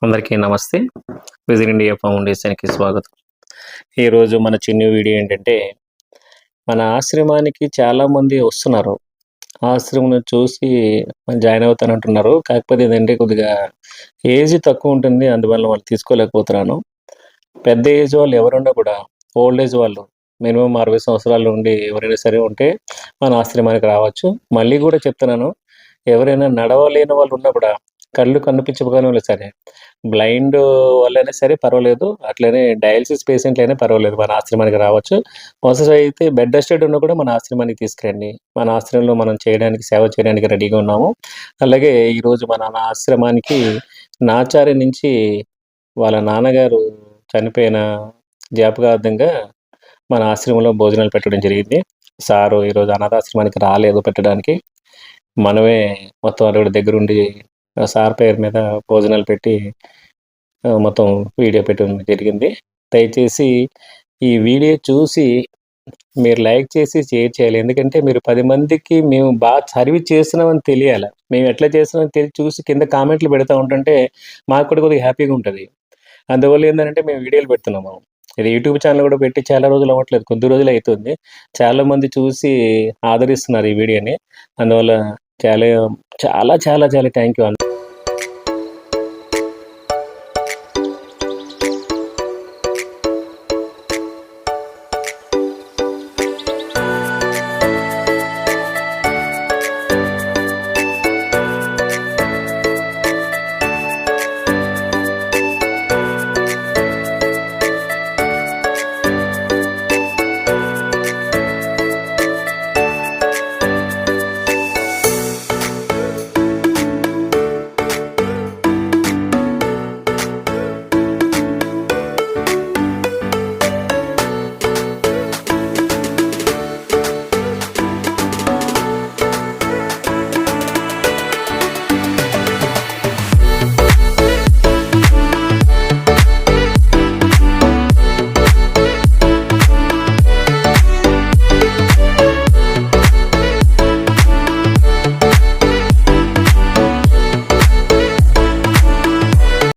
అందరికీ నమస్తే. Visit India ఫౌండేషన్‌కి స్వాగతం. ఈరోజు మన చిన్న వీడియో ఏంటంటే, మన ఆశ్రమానికి చాలామంది వస్తున్నారు. ఆశ్రమంను చూసి జాయిన్ అవుతానంటున్నారు. కాకపోతే ఏందంటే కొద్దిగా ఏజ్ తక్కువ ఉంటుంది. అందువల్ల వాళ్ళు తీసుకోలేకపోతున్నాను. పెద్ద ఏజ్ వాళ్ళు ఎవరున్నా కూడా ఓల్డ్ ఏజ్ వాళ్ళు మినిమమ్ 60 సంవత్సరాల నుండి ఎవరైనా సరే ఉంటే మన ఆశ్రమానికి రావచ్చు. మళ్ళీ కూడా చెప్తున్నాను, ఎవరైనా నడవలేని వాళ్ళు ఉన్నా కూడా కళ్ళు కనిపించకపోయినా సరే, బ్లైండ్ వాళ్ళైనా సరే పర్వాలేదు. అట్లనే డయాలిసిస్ పేషెంట్లైనా పర్వాలేదు. మన ఆశ్రమానికి రావచ్చు. అవసరమైతే బెడ్ రెస్టెడ్ ఉన్నా కూడా మన ఆశ్రమానికి తీసుకురండి. మన ఆశ్రమంలో మనం చేయడానికి, సేవ చేయడానికి రెడీగా ఉన్నాము. అలాగే ఈరోజు మన ఆశ్రమానికి నాచారి నుంచి వాళ్ళ నాన్నగారు చనిపోయిన జ్ఞాపకార్థంగా మన ఆశ్రమంలో భోజనాలు పెట్టడం జరిగింది. సారు ఈరోజు అనాథాశ్రమానికి రాలేదు పెట్టడానికి. మనమే మొత్తం అక్కడ దగ్గరుండి సార్ పేరు మీద భోజనాలు పెట్టి మొత్తం వీడియో పెట్టడం జరిగింది. దయచేసి ఈ వీడియో చూసి మీరు లైక్ చేసి షేర్ చేయాలి. ఎందుకంటే మీరు 10 మందికి మేము బాగా సర్వీస్ చేస్తున్నామని తెలియాల. మేము ఎట్లా చేస్తున్నామని చూసి కింద కామెంట్లు పెడతా ఉంటుంటే మాకు కూడా కొద్దిగా హ్యాపీగా ఉంటది. అందువల్ల ఏందంటే మేము వీడియోలు పెడుతున్నాము. ఇది యూట్యూబ్ ఛానల్ కూడా పెట్టి చాలా రోజులు అవ్వట్లేదు. కొద్ది రోజులే అయితుంది. చాలామంది చూసి ఆదరిస్తున్నారు ఈ వీడియోని. అందువల్ల చాలా చాలా చాలా థ్యాంక్ యూ.